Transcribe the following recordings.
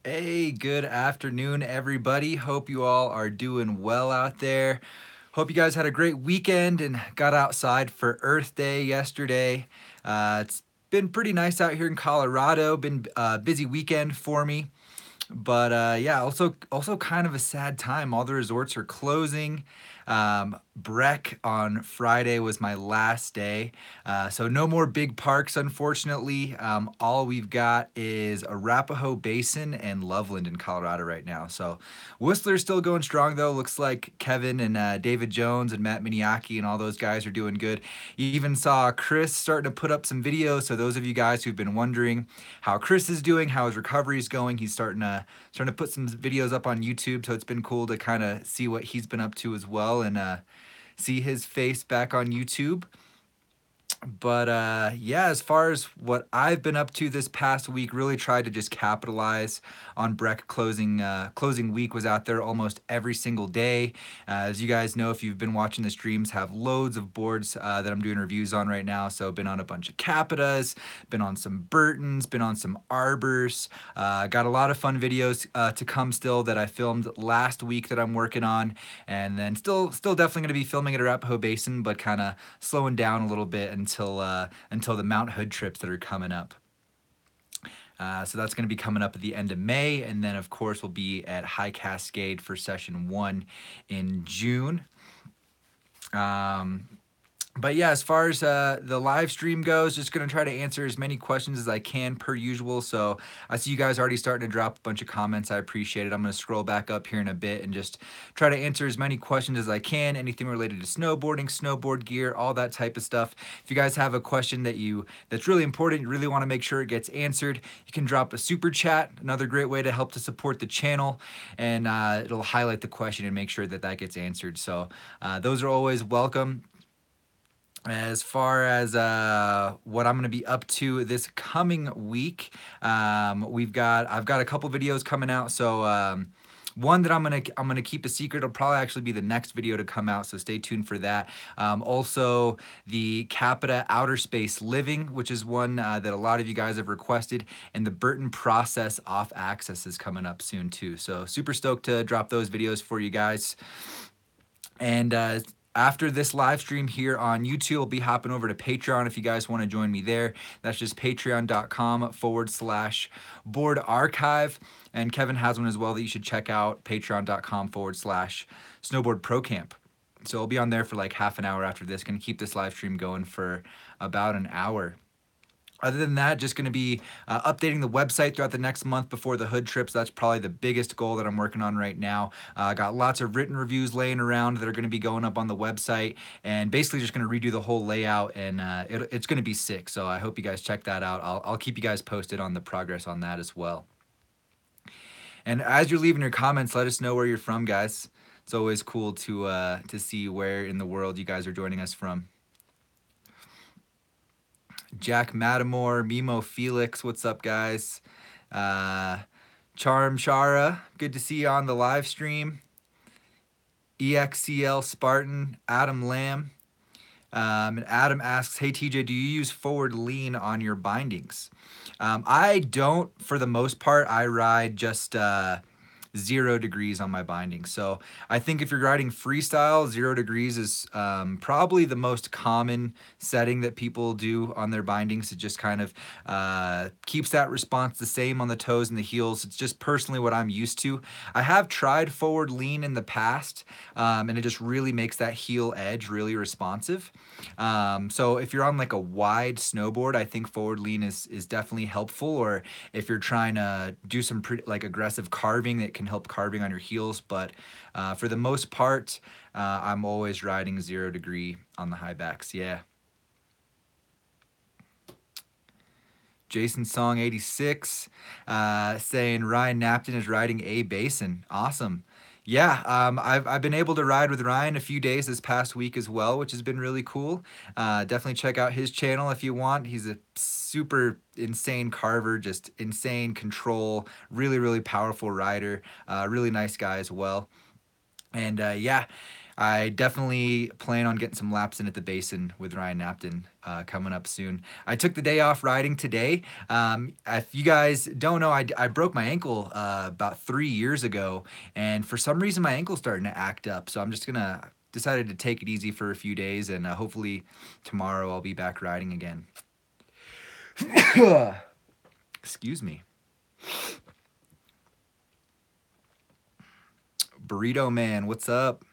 Hey, good afternoon, everybody. Hope you all are doing well out there. Hope you guys had a great weekend and got outside for Earth Day yesterday. It's been pretty nice out here in Colorado. Been a busy weekend for me. But yeah, also kind of a sad time. All the resorts are closing. Breck on Friday was my last day, so no more big parks, unfortunately. All we've got is Arapahoe Basin and Loveland in Colorado right now. So Whistler's still going strong though. Looks like Kevin and David Jones and Matt Miniaki and all those guys are doing good. You even saw Chris starting to put up some videos. So those of you guys who've been wondering how Chris is doing, how his recovery is going, he's starting to put some videos up on YouTube. So it's been cool to kind of see what he's been up to as well and see his face back on YouTube. But yeah, as far as what I've been up to this past week, really tried to just capitalize on Breck closing. Closing week was out there almost every single day. As you guys know, if you've been watching the streams, have loads of boards that I'm doing reviews on right now. So been on a bunch of Capitas, been on some Burtons, been on some Arbors. Got a lot of fun videos to come still that I filmed last week that I'm working on, and then still definitely going to be filming at Arapahoe Basin, but kind of slowing down a little bit until the Mount Hood trips that are coming up. So that's going to be coming up at the end of May, and then of course we'll be at High Cascade for session 1 in June. But yeah, as far as the live stream goes, just going to try to answer as many questions as I can per usual. So I see you guys already starting to drop a bunch of comments. I appreciate it. I'm going to scroll back up here in a bit and just try to answer as many questions as I can. Anything related to snowboarding, snowboard gear, all that type of stuff. If you guys have a question that's really important, you really want to make sure it gets answered, you can drop a super chat. Another great way to help to support the channel, and it'll highlight the question and make sure that gets answered. So those are always welcome. As far as what I'm going to be up to this coming week, I've got a couple videos coming out. So one that I'm gonna keep a secret. It'll probably actually be the next video to come out, so stay tuned for that. Also, the Capita Outer Space Living, which is one that a lot of you guys have requested, and the Burton Process Off Access is coming up soon too. So super stoked to drop those videos for you guys. And after this live stream here on YouTube, I'll be hopping over to Patreon if you guys want to join me there. That's just patreon.com/board archive. And Kevin has one as well that you should check out, patreon.com/SnowboardProCamp. So I'll be on there for like half an hour after this. Going to keep this live stream going for about an hour. Other than that, just going to be updating the website throughout the next month before the Hood trips. That's probably the biggest goal that I'm working on right now. Got lots of written reviews laying around that are going to be going up on the website, and basically just going to redo the whole layout, and it's going to be sick. So I hope you guys check that out. I'll keep you guys posted on the progress on that as well. And as you're leaving your comments, let us know where you're from, guys. It's always cool to see where in the world you guys are joining us from. Jack Matamore, Mimo Felix, what's up, guys? Charm Shara, good to see you on the live stream. EXCL Spartan, Adam Lamb. And Adam asks, hey TJ, do you use forward lean on your bindings? I don't, for the most part. I ride just 0 degrees on my binding. So I think if you're riding freestyle, 0 degrees is probably the most common setting that people do on their bindings. It just kind of keeps that response the same on the toes and the heels. It's just personally what I'm used to. I have tried forward lean in the past, and it just really makes that heel edge really responsive. So if you're on like a wide snowboard, I think forward lean is definitely helpful. Or if you're trying to do some pretty like aggressive carving, that can help carving on your heels. But for the most part, I'm always riding 0 degree on the high backs. Yeah. Jason Song 86 saying Ryan Napton is riding A Basin. Awesome. Yeah, I've been able to ride with Ryan a few days this past week as well, which has been really cool. Definitely check out his channel if you want. He's a super insane carver, just insane control, really powerful rider, really nice guy as well. And yeah, I definitely plan on getting some laps in at the Basin with Ryan Napton coming up soon. I took the day off riding today. If you guys don't know, I broke my ankle about 3 years ago, and for some reason my ankle's starting to act up. So I'm just gonna decided to take it easy for a few days, and hopefully tomorrow I'll be back riding again. Excuse me. Burrito Man, what's up?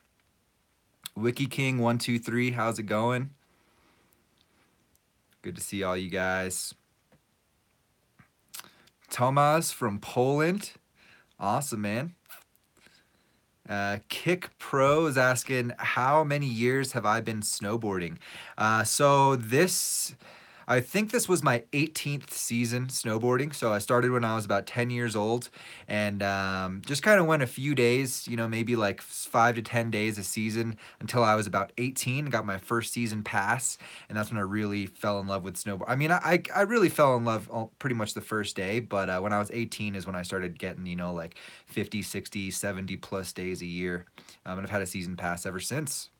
Wiki King 123, how's it going? Good to see all you guys. Tomas from Poland, awesome, man. Kick Pro is asking, how many years have I been snowboarding? I think this was my 18th season snowboarding. So I started when I was about 10 years old, and just kind of went a few days, maybe like 5 to 10 days a season until I was about 18, got my first season pass. And that's when I really fell in love with snowboard. I mean, I really fell in love pretty much the first day, but when I was 18 is when I started getting, like 50, 60, 70 plus days a year. And I've had a season pass ever since.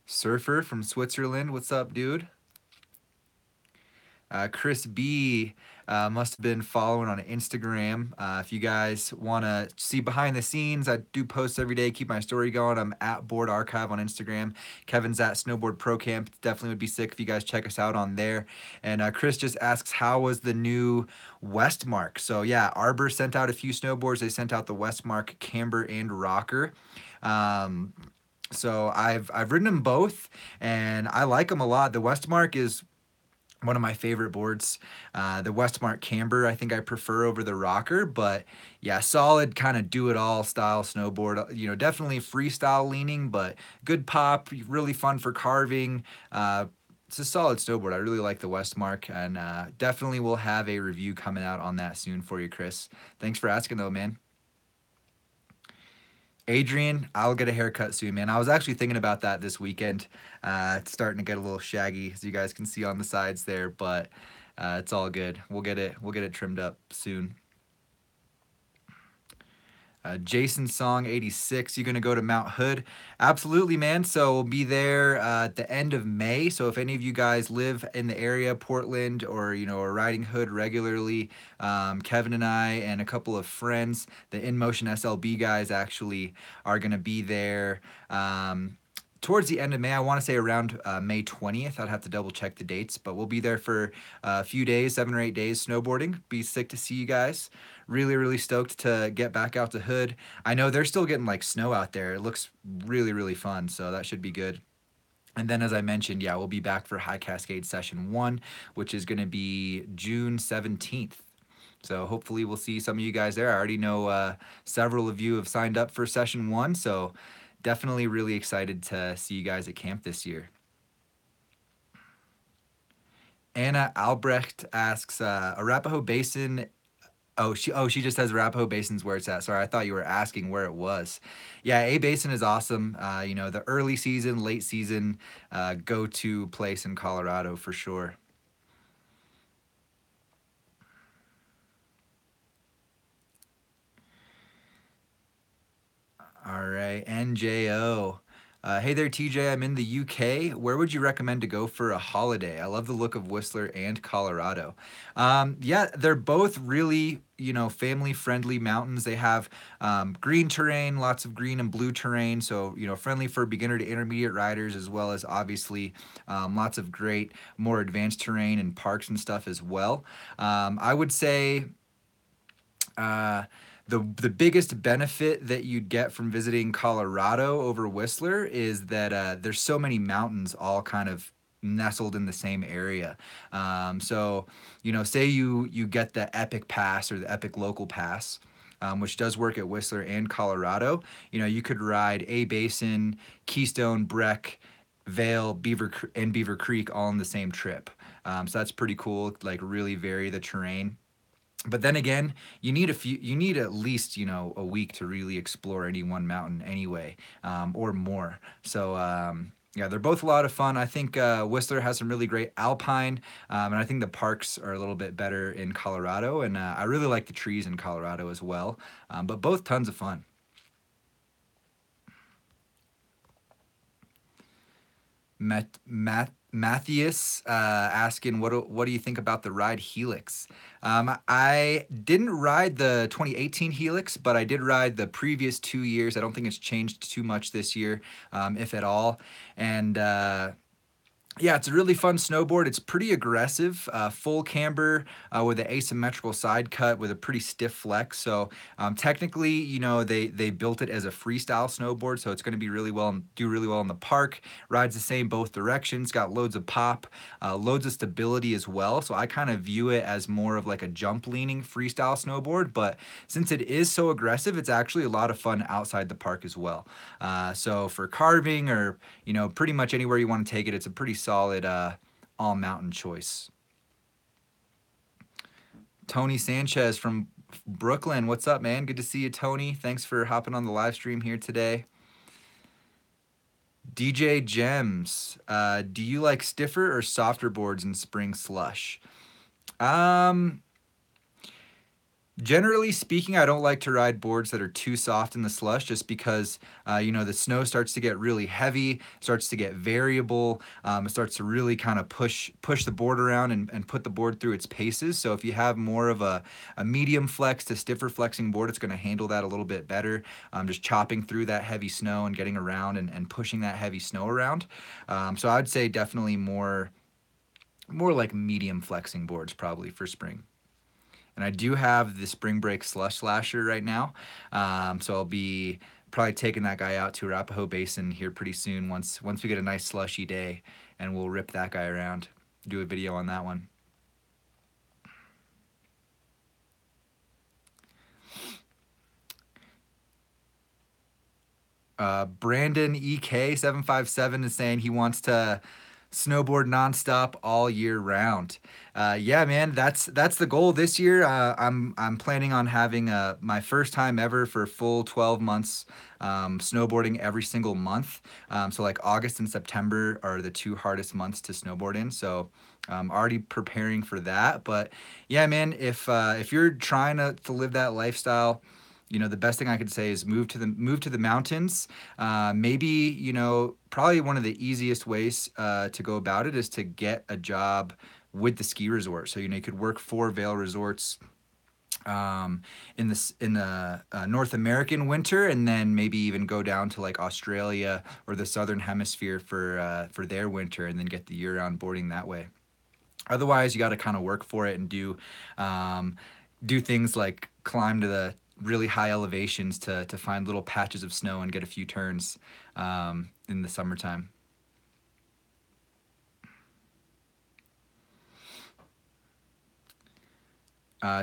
Surfer from Switzerland, what's up, dude? Chris B must have been following on Instagram. If you guys want to see behind the scenes, I do post every day, keep my story going. I'm at Board Archive on Instagram. Kevin's at SnowboardProCamp. Definitely would be sick if you guys check us out on there. And Chris just asks, how was the new Westmark? So yeah, Arbor sent out a few snowboards. They sent out the Westmark Camber and Rocker. So I've ridden them both, and I like them a lot. The Westmark is one of my favorite boards. The Westmark Camber, I think I prefer over the Rocker, but yeah, solid kind of do-it-all style snowboard. Definitely freestyle leaning, but good pop, really fun for carving. It's a solid snowboard. I really like the Westmark, and definitely will have a review coming out on that soon for you, Chris. Thanks for asking though, man. Adrian, I'll get a haircut soon, man. I was actually thinking about that this weekend. It's starting to get a little shaggy, as you guys can see on the sides there, but it's all good. We'll get it trimmed up soon. Jason Song 86, you gonna go to Mount Hood? Absolutely, man. So we'll be there at the end of May. So if any of you guys live in the area, Portland, or are riding Hood regularly, Kevin and I and a couple of friends, the In Motion SLB guys, actually are gonna be there. Towards the end of May, I want to say around May 20th. I'd have to double check the dates, but we'll be there for a few days, 7 or 8 days snowboarding. Be sick to see you guys. Really, really stoked to get back out to Hood. I know they're still getting like snow out there. It looks really, really fun, so that should be good. And then, as I mentioned, yeah, we'll be back for High Cascade Session 1, which is going to be June 17th. So hopefully we'll see some of you guys there. I already know several of you have signed up for Session 1, so definitely really excited to see you guys at camp this year. Anna Albrecht asks, Arapahoe Basin. She just says Arapahoe Basin's where it's at. Sorry, I thought you were asking where it was. Yeah, A Basin is awesome. The early season, late season, go-to place in Colorado for sure. All right, NJO. Hey there, TJ. I'm in the UK. Where would you recommend to go for a holiday? I love the look of Whistler and Colorado. Yeah, they're both really, family-friendly mountains. They have green terrain, lots of green and blue terrain, so, friendly for beginner to intermediate riders, as well as obviously lots of great, more advanced terrain and parks and stuff as well. I would say the biggest benefit that you'd get from visiting Colorado over Whistler is that there's so many mountains all kind of nestled in the same area. So, say you get the Epic Pass or the Epic Local Pass, which does work at Whistler and Colorado. You could ride A Basin, Keystone, Breck, Vail, Beaver Creek all in the same trip. So that's pretty cool. Like really vary the terrain. But then again, you need at least, a week to really explore any one mountain anyway, or more. So, yeah, they're both a lot of fun. I think Whistler has some really great alpine, and I think the parks are a little bit better in Colorado, and I really like the trees in Colorado as well, but both tons of fun. Matthias asking, what do you think about the ride Helix? I didn't ride the 2018 Helix, but I did ride the previous 2 years. I don't think it's changed too much this year, if at all. And yeah, it's a really fun snowboard. It's pretty aggressive, full camber with an asymmetrical side cut with a pretty stiff flex. So technically, they built it as a freestyle snowboard, so it's going to be do really well in the park. Rides the same both directions. Got loads of pop, loads of stability as well. So I kind of view it as more of like a jump leaning freestyle snowboard. But since it is so aggressive, it's actually a lot of fun outside the park as well. So for carving or pretty much anywhere you want to take it, it's a pretty solid all mountain choice. Tony Sanchez from Brooklyn, what's up, man? Good to see you, Tony. Thanks for hopping on the live stream here today. DJ Gems, do you like stiffer or softer boards in spring slush? Generally speaking, I don't like to ride boards that are too soft in the slush just because, the snow starts to get really heavy, starts to get variable. It starts to really kind of push the board around and put the board through its paces. So if you have more of a medium flex to stiffer flexing board, it's going to handle that a little bit better. Just chopping through that heavy snow and getting around and pushing that heavy snow around. So I'd say definitely more like medium flexing boards probably for spring. And I do have the Spring Break Slush Slasher right now. So I'll be probably taking that guy out to Arapahoe Basin here pretty soon once we get a nice slushy day, and we'll rip that guy around, do a video on that one. Brandon EK757 is saying he wants to snowboard nonstop all year round. Yeah, man, that's the goal this year. I'm planning on having my first time ever for full 12 months snowboarding every single month. So like August and September are the two hardest months to snowboard in. So I'm already preparing for that. But yeah, man, if you're trying to live that lifestyle, the best thing I could say is move to the mountains. Maybe, probably one of the easiest ways to go about it is to get a job with the ski resort. So, you could work for Vail Resorts in the North American winter, and then maybe even go down to like Australia or the Southern Hemisphere for their winter, and then get the year-round boarding that way. Otherwise, you got to kind of work for it and do things like climb to the really high elevations to find little patches of snow and get a few turns in the summertime.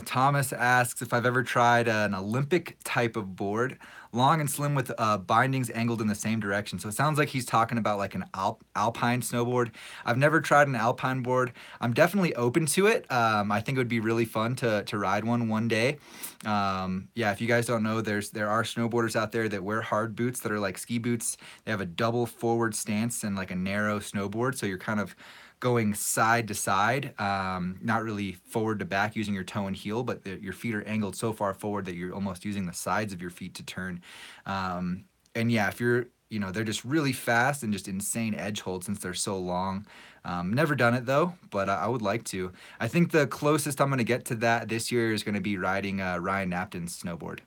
Thomas asks if I've ever tried an Olympic type of board, long and slim with bindings angled in the same direction. So it sounds like he's talking about like an alpine snowboard. I've never tried an alpine board. I'm definitely open to it. I think it would be really fun to ride one day. Yeah, if you guys don't know, there are snowboarders out there that wear hard boots that are like ski boots. They have a double forward stance and like a narrow snowboard, so you're kind of going side to side, not really forward to back using your toe and heel, but your feet are angled so far forward that you're almost using the sides of your feet to turn. And yeah, if you're, they're just really fast and just insane edge hold since they're so long. Never done it though, but I would like to. I think the closest I'm going to get to that this year is going to be riding Ryan Napton's snowboard.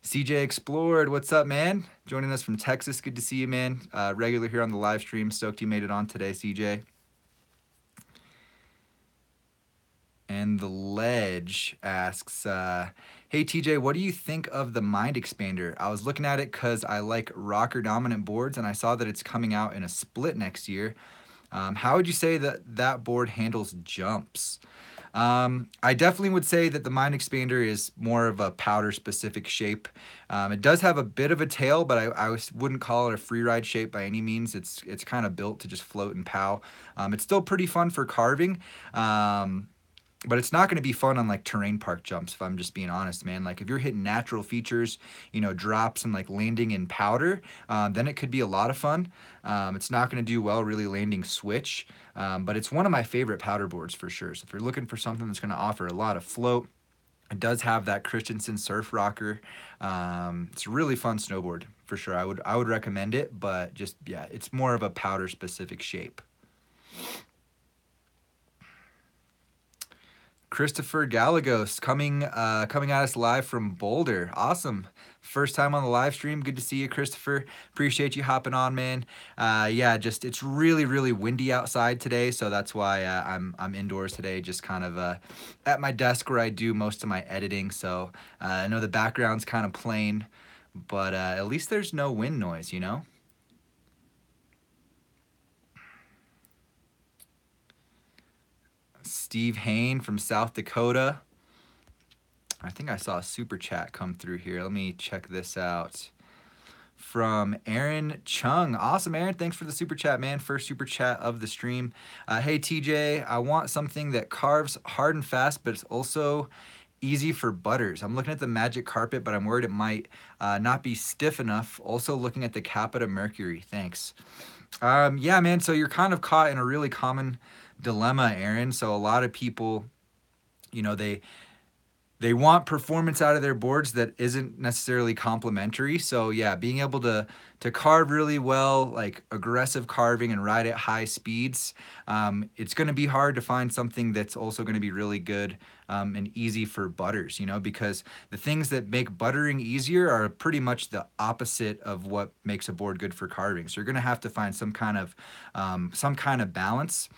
CJ Explored, what's up, man? Joining us from Texas. Good to see you, man. Regular here on the live stream. Stoked you made it on today, CJ. And the Ledge asks, hey TJ, what do you think of the Mind Expander? I was looking at it because I like rocker dominant boards, and I saw that it's coming out in a split next year. How would you say that board handles jumps? I definitely would say that the Mind Expander is more of a powder specific shape. It does have a bit of a tail, but I wouldn't call it a free ride shape by any means. It's kind of built to just float and pow. It's still pretty fun for carving. But it's not going to be fun on like terrain park jumps, if I'm just being honest, man. Like if you're hitting natural features, drops and like landing in powder, then it could be a lot of fun. It's not going to do well really landing switch, but it's one of my favorite powder boards for sure. So if you're looking for something that's going to offer a lot of float, It does have that Christensen surf rocker. It's a really fun snowboard for sure. I would recommend it, but just yeah, it's more of a powder specific shape. Christopher Gallegos coming at us live from Boulder. Awesome. First time on the live stream. Good to see you, Christopher. Appreciate you hopping on, man. Yeah, just it's really really windy outside today, so that's why I'm indoors today, just kind of at my desk where I do most of my editing. So I know the background's kind of plain, but at least there's no wind noise, you know. Steve Hain from South Dakota. I think I saw a super chat come through here. Let me check this out. From Aaron Chung. Awesome, Aaron. Thanks for the super chat, man. First super chat of the stream. Hey, TJ, I want something that carves hard and fast, but it's also easy for butters. I'm looking at the Magic Carpet, but I'm worried it might not be stiff enough. Also looking at the Capita Mercury. Thanks. Yeah, man. So you're kind of caught in a really common dilemma, Aaron. So a lot of people, you know, they want performance out of their boards that isn't necessarily complementary. So yeah, being able to carve really well, like aggressive carving and ride at high speeds, it's going to be hard to find something that's also going to be really good and easy for butters. You know, because the things that make buttering easier are pretty much the opposite of what makes a board good for carving. So you're going to have to find some kind of balance.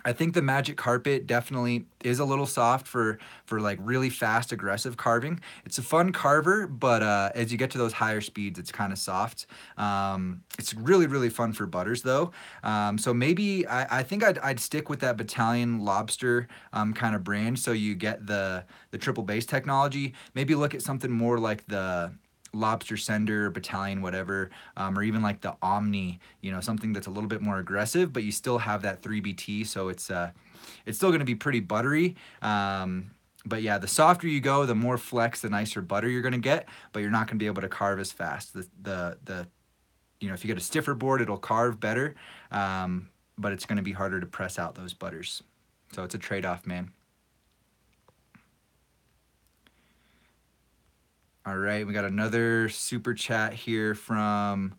I think the Magic Carpet definitely is a little soft for like really fast aggressive carving. It's a fun carver, but as you get to those higher speeds, it's kind of soft. It's really really fun for butters though. So maybe I think I'd stick with that Battalion Lobster kind of brand. So you get the triple base technology. Maybe look at something more like the Lobster Sender, Battalion, whatever, or even like the Omni, you know, something that's a little bit more aggressive, but you still have that 3BT, so it's still going to be pretty buttery. But yeah, the softer you go, the more flex, the nicer butter you're going to get, but you're not going to be able to carve as fast. The you know, if you get a stiffer board, it'll carve better, but it's going to be harder to press out those butters. So it's a trade-off, man. All right, we got another super chat here from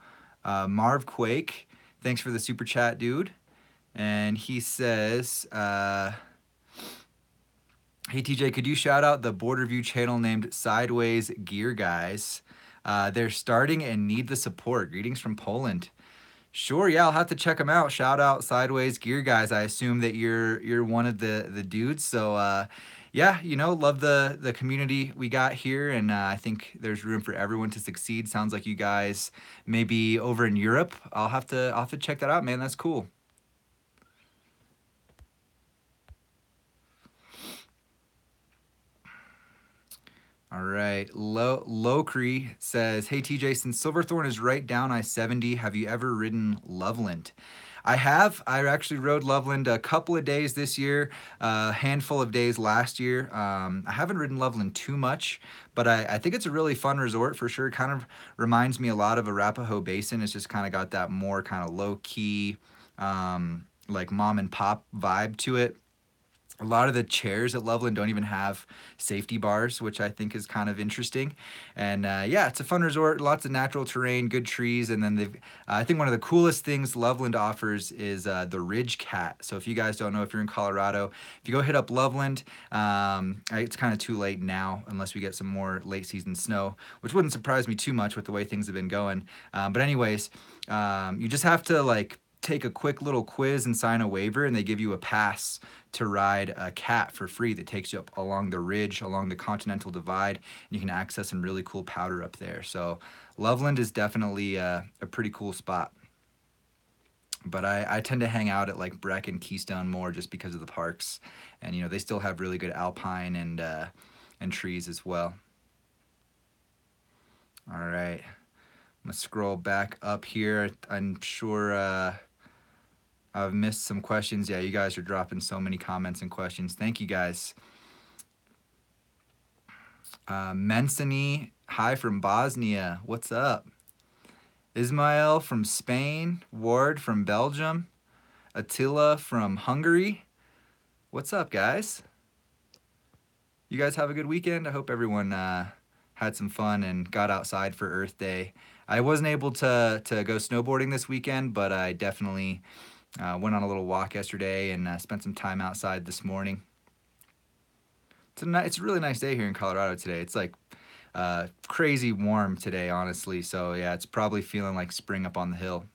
Marv Quake. Thanks for the super chat, dude. And he says, hey TJ, could you shout out the board review channel named Sideways Gear Guys? They're starting and need the support. Greetings from Poland. Sure, yeah, I'll have to check them out. Shout out Sideways Gear Guys. I assume that you're one of the dudes. So yeah, you know, love the community we got here, and I think there's room for everyone to succeed. Sounds like you guys maybe over in Europe. I'll have to check that out, man. That's cool. All right. Locree says, hey TJ, since Silverthorne is right down I-70, have you ever ridden Loveland? I have. I actually rode Loveland a couple of days this year, a handful of days last year. I haven't ridden Loveland too much, but I think it's a really fun resort for sure. Kind of reminds me a lot of Arapahoe Basin. It's just kind of got that more kind of low key, like mom and pop vibe to it. A lot of the chairs at Loveland don't even have safety bars, which I think is kind of interesting. And yeah, it's a fun resort, lots of natural terrain, good trees. And then I think one of the coolest things Loveland offers is the Ridge Cat. So if you guys don't know, if you're in Colorado, if you go hit up Loveland, it's kind of too late now unless we get some more late season snow, which wouldn't surprise me too much with the way things have been going. But anyways, you just have to like take a quick little quiz and sign a waiver, and they give you a pass to ride a cat for free that takes you up along the ridge, along the Continental Divide, and you can access some really cool powder up there. So Loveland is definitely a pretty cool spot. But I tend to hang out at like Breck and Keystone more just because of the parks, and you know they still have really good alpine and trees as well. All right, I'm gonna scroll back up here. I'm sure I've missed some questions. Yeah, you guys are dropping so many comments and questions. Thank you guys. Mensani, hi from Bosnia. What's up? Ismail from Spain. Ward from Belgium. Attila from Hungary. What's up, guys? You guys have a good weekend. I hope everyone had some fun and got outside for Earth Day. I wasn't able to go snowboarding this weekend, but I definitely went on a little walk yesterday and spent some time outside this morning. It's a really nice day here in Colorado today. It's like crazy warm today, honestly. So yeah, it's probably feeling like spring up on the hill.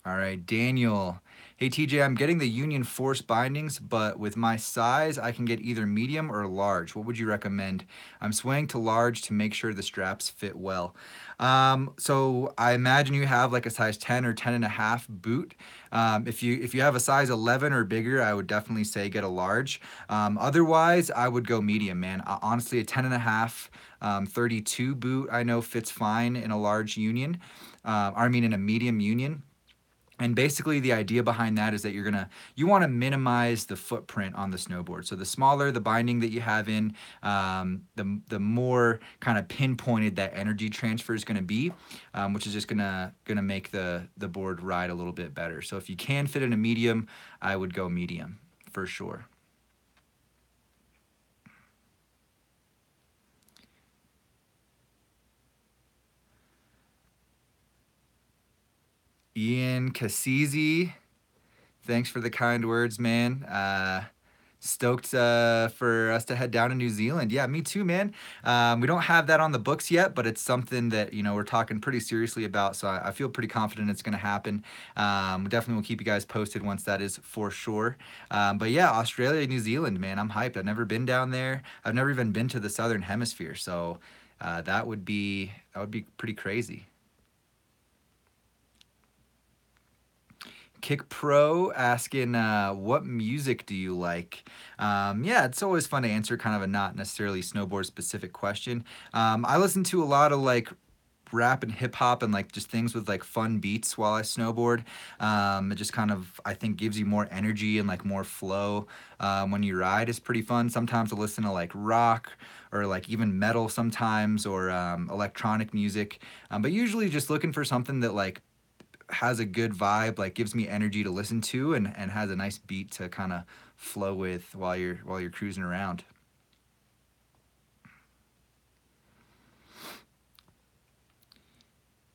All right, Daniel. Hey TJ, I'm getting the Union Force bindings, but with my size, I can get either medium or large. What would you recommend? I'm swaying to large to make sure the straps fit well. So I imagine you have like a size 10 or 10 and a half boot. If you have a size 11 or bigger, I would definitely say get a large. Otherwise, I would go medium, man. Honestly, a 10 and a half 32 boot I know fits fine in a large Union. I mean in a medium Union. And basically the idea behind that is that you want to minimize the footprint on the snowboard. So the smaller the binding that you have in, the more kind of pinpointed that energy transfer is going to be, which is just gonna make the board ride a little bit better. So if you can fit in a medium, I would go medium for sure. Ian Cassisi, thanks for the kind words, man. Stoked for us to head down to New Zealand. Yeah, me too, man. We don't have that on the books yet, but it's something that we're talking pretty seriously about. So I feel pretty confident it's going to happen. Definitely will keep you guys posted once that is for sure. But yeah, Australia, New Zealand, man, I'm hyped. I've never been down there. I've never even been to the Southern Hemisphere, so that would be pretty crazy. Kick Pro asking, what music do you like? Yeah, it's always fun to answer kind of a not necessarily snowboard specific question. I listen to a lot of like rap and hip hop and like just things with like fun beats while I snowboard. It just kind of, I think, gives you more energy and like more flow when you ride. Is pretty fun. Sometimes I listen to like rock or like even metal sometimes or electronic music. But usually just looking for something that like has a good vibe, like gives me energy to listen to and has a nice beat to kind of flow with while you're cruising around.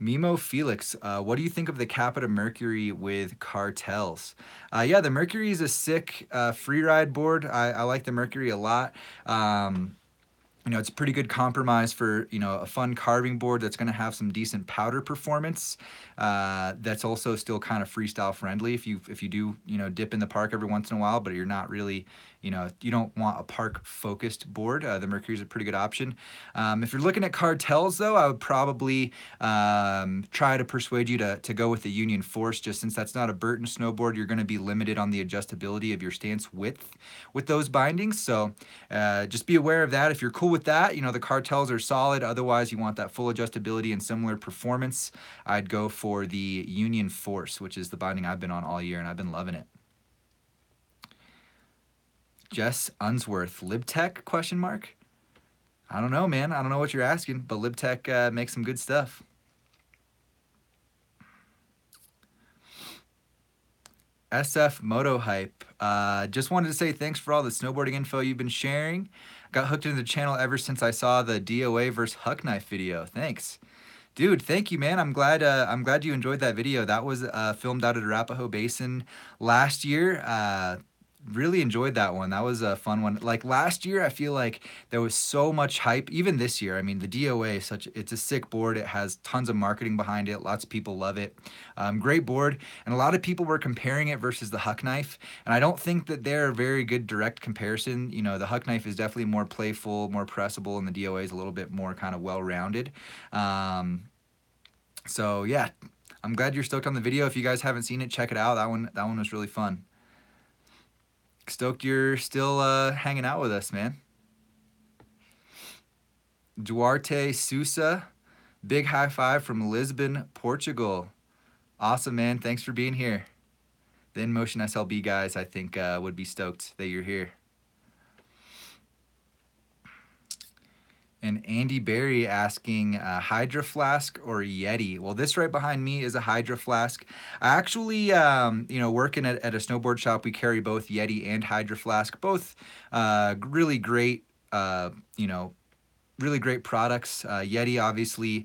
Mimo Felix, what do you think of the Capita Mercury with cartels? Yeah, the Mercury is a sick free ride board. I like the Mercury a lot. It's a pretty good compromise for, a fun carving board that's going to have some decent powder performance. That's also still kind of freestyle friendly if you do, dip in the park every once in a while, but you're not really, you don't want a park focused board. The Mercury is a pretty good option. If you're looking at cartels though, I would probably try to persuade you to go with the Union Force, just since that's not a Burton snowboard. You're going to be limited on the adjustability of your stance width with those bindings. So just be aware of that. If you're cool with that, the cartels are solid. Otherwise, you want that full adjustability and similar performance, I'd go for the Union Force, which is the binding I've been on all year, and I've been loving it. Jess Unsworth, LibTech, question mark? I don't know, man. I don't know what you're asking, but LibTech makes some good stuff. SF Moto Hype. Just wanted to say thanks for all the snowboarding info you've been sharing. Got hooked into the channel ever since I saw the DOA versus Huck Knife video. Thanks. Dude, thank you, man. I'm glad you enjoyed that video. That was filmed out at Arapahoe Basin last year. Really enjoyed that one. That was a fun one. Like last year, I feel like there was so much hype. Even this year, I mean, the DOA it's a sick board. It has tons of marketing behind it. Lots of people love it. Great board, and a lot of people were comparing it versus the Huck Knife. And I don't think that they're a very good direct comparison. The Huck Knife is definitely more playful, more pressable, and the DOA is a little bit more kind of well-rounded. So yeah, I'm glad you're stoked on the video. If you guys haven't seen it, check it out. That one was really fun. Stoked you're still hanging out with us, man. Duarte Sousa, big high five from Lisbon, Portugal. Awesome, man. Thanks for being here. The InMotion SLB guys, I think, would be stoked that you're here. And Andy Berry asking Hydro Flask or Yeti. Well, this right behind me is a Hydro Flask. I actually, working at a snowboard shop, we carry both Yeti and Hydro Flask. Both really great, you know, really great products. Yeti, obviously,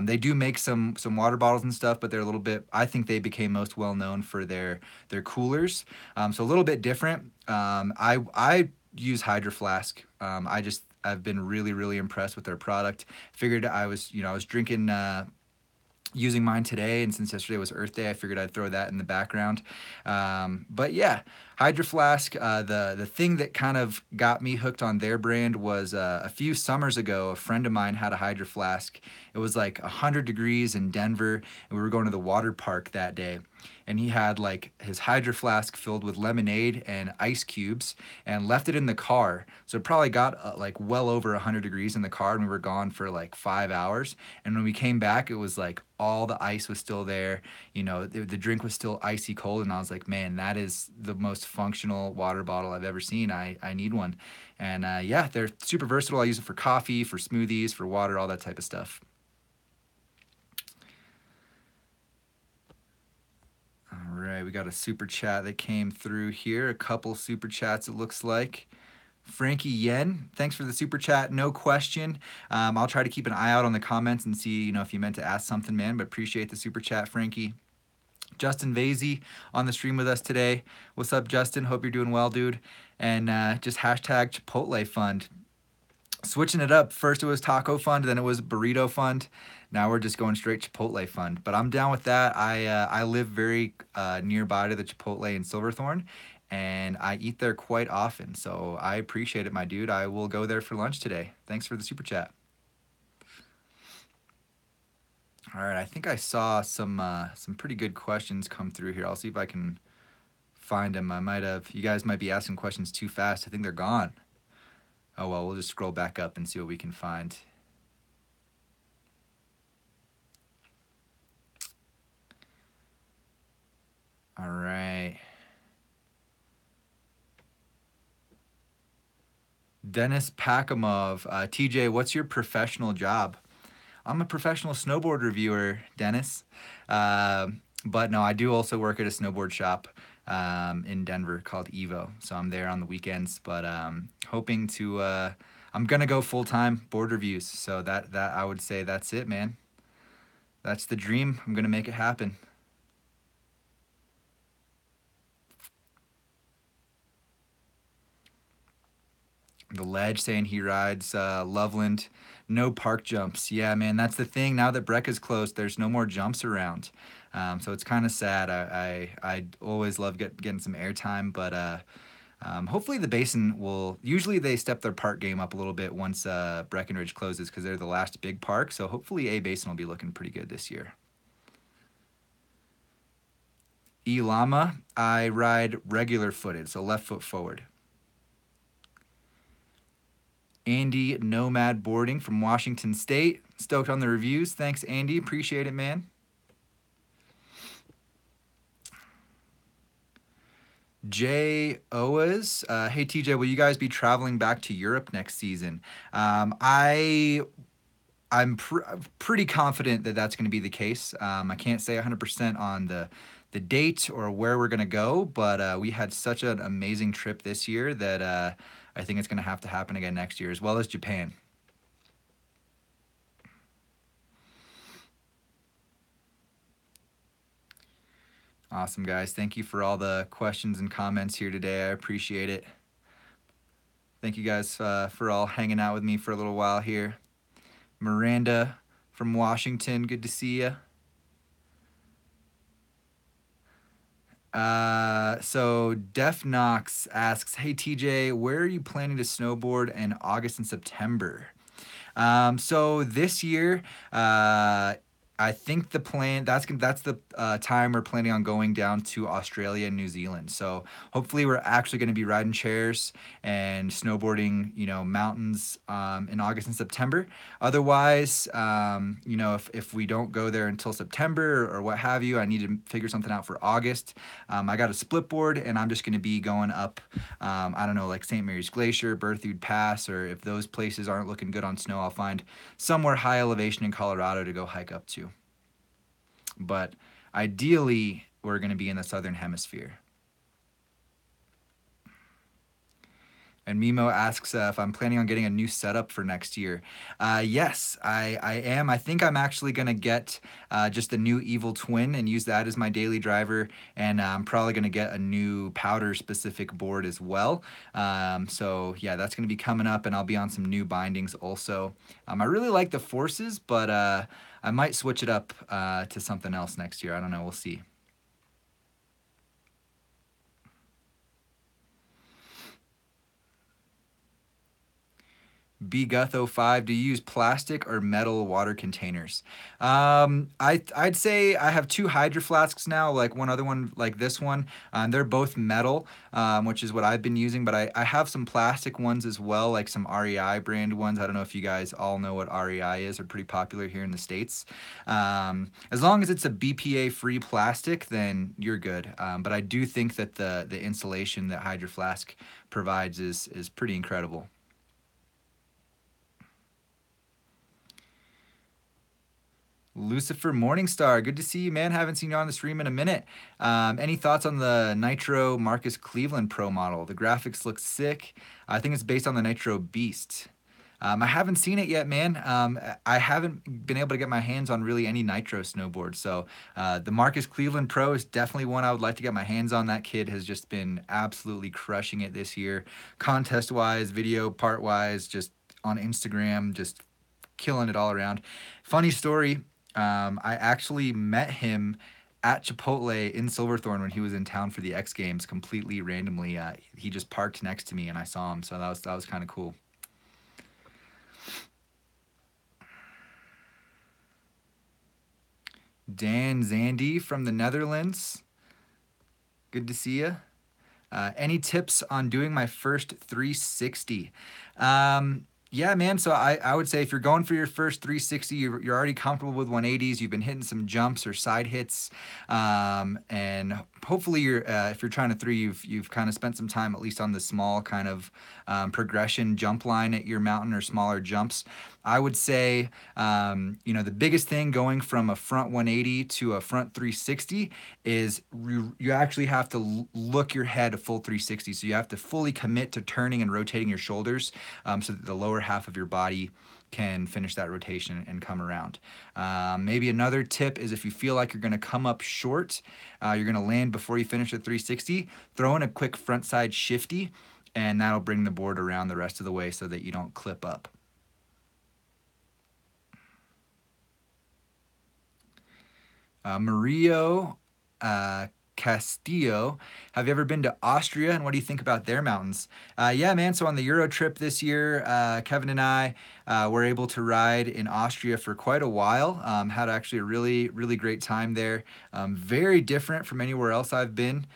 they do make some water bottles and stuff, but they're a little bit. I think they became most well known for their coolers, so a little bit different. I use Hydro Flask. I've been really impressed with their product. Figured I was drinking. Using mine today, and since yesterday was Earth Day, I figured I'd throw that in the background. But yeah, Hydro Flask. The thing that kind of got me hooked on their brand was a few summers ago. A friend of mine had a Hydro Flask. It was like 100 degrees in Denver, and we were going to the water park that day. And he had like his Hydro Flask filled with lemonade and ice cubes, and left it in the car. So it probably got like well over 100 degrees in the car, and we were gone for like 5 hours. And when we came back, it was like all the ice was still there. The drink was still icy cold, and I was like, man, that is the most functional water bottle I've ever seen. I need one. And yeah, they're super versatile. I use it for coffee, for smoothies, for water, all that type of stuff. All right, we got a super chat that came through here. A couple super chats, it looks like. Frankie Yen, thanks for the super chat. No question. I'll try to keep an eye out on the comments and see, if you meant to ask something, man. But appreciate the super chat, Frankie. Justin Vasey on the stream with us today. What's up, Justin? Hope you're doing well, dude. And just hashtag Chipotle Fund. Switching it up. First it was Taco Fund, then it was Burrito Fund. Now we're just going straight Chipotle Fund. But I'm down with that. I live very nearby to the Chipotle in Silverthorne, and I eat there quite often. So I appreciate it, my dude. I will go there for lunch today. Thanks for the super chat. All right, I think I saw some pretty good questions come through here. I'll see if I can find them. You guys might be asking questions too fast. I think they're gone. Oh well, we'll just scroll back up and see what we can find. All right. Dennis Pakamov, TJ, what's your professional job? I'm a professional snowboard reviewer, Dennis. But no, I do also work at a snowboard shop in Denver called Evo. So I'm there on the weekends, but hoping to, I'm going to go full time board reviews. So that I would say that's it, man. That's the dream. I'm going to make it happen. The Ledge saying he rides Loveland. No park jumps. Yeah, man, that's the thing. Now that Brecca's closed, there's no more jumps around. So it's kind of sad. I always love getting some airtime, but hopefully the Basin will. Usually they step their park game up a little bit once Breckenridge closes because they're the last big park. So hopefully A Basin will be looking pretty good this year. E Llama, I ride regular footed, so left foot forward. Andy Nomad Boarding from Washington State. Stoked on the reviews. Thanks, Andy. Appreciate it, man. Jay Oas. Hey, TJ, will you guys be traveling back to Europe next season? I'm pretty confident that that's going to be the case. I can't say 100% on the date or where we're going to go, but we had such an amazing trip this year that I think it's going to have to happen again next year, as well as Japan. Awesome, guys. Thank you for all the questions and comments here today. I appreciate it. Thank you guys for all hanging out with me for a little while here. Miranda from Washington, good to see you. So Def Knox asks, hey TJ, where are you planning to snowboard in August and September? So this year, I think the plan that's the time we're planning on going down to Australia and New Zealand. So hopefully we're actually going to be riding chairs and snowboarding, mountains in August and September. Otherwise, if we don't go there until September or what have you, I need to figure something out for August. I got a split board and I'm just going to be going up, I don't know, like St. Mary's Glacier, Berthoud Pass, or if those places aren't looking good on snow, I'll find somewhere high elevation in Colorado to go hike up to. But ideally, we're going to be in the southern hemisphere. And Mimo asks if I'm planning on getting a new setup for next year. Yes, I am. I think I'm actually going to get just a new Evil Twin and use that as my daily driver. And I'm probably going to get a new powder specific board as well. So yeah, that's going to be coming up, and I'll be on some new bindings also. I really like the Forces, but I might switch it up to something else next year. I don't know. We'll see. BGuth05, do you use plastic or metal water containers? I'd say I have two Hydro Flasks now, like one other one like this one. They're both metal, which is what I've been using, but I have some plastic ones as well, like some REI brand ones. I don't know if you guys all know what REI is. They're pretty popular here in the States. As long as it's a BPA-free plastic, then you're good. But I do think that the insulation that Hydro Flask provides is pretty incredible. Lucifer Morningstar, good to see you, man. Haven't seen you on the stream in a minute. Any thoughts on the Nitro Marcus Cleveland Pro model? The graphics look sick. I think it's based on the Nitro Beast. I haven't seen it yet, man. I haven't been able to get my hands on really any Nitro snowboard. So the Marcus Cleveland Pro is definitely one I would like to get my hands on. That kid has just been absolutely crushing it this year. Contest-wise, video part-wise, just on Instagram, just killing it all around. Funny story, I actually met him at Chipotle in Silverthorne when he was in town for the X Games completely randomly. He just parked next to me and I saw him, so that was kind of cool. Dan Zandy from the Netherlands. Good to see you. Any tips on doing my first 360? Yeah, man. So I would say if you're going for your first 360, you're already comfortable with 180s. You've been hitting some jumps or side hits, and hopefully if you're trying to three, you've kind of spent some time at least on the small kind of progression jump line at your mountain or smaller jumps. I would say, the biggest thing going from a front 180 to a front 360 is you actually have to look your head a full 360. So you have to fully commit to turning and rotating your shoulders so that the lower half of your body can finish that rotation and come around. Maybe another tip is if you feel like you're going to come up short, you're going to land before you finish the 360, throw in a quick front side shifty, and that'll bring the board around the rest of the way so that you don't clip up. Mario Castillo, have you ever been to Austria, and what do you think about their mountains? Yeah, man. So on the Euro trip this year, Kevin and I were able to ride in Austria for quite a while. Had actually a really, really great time there. Very different from anywhere else I've been.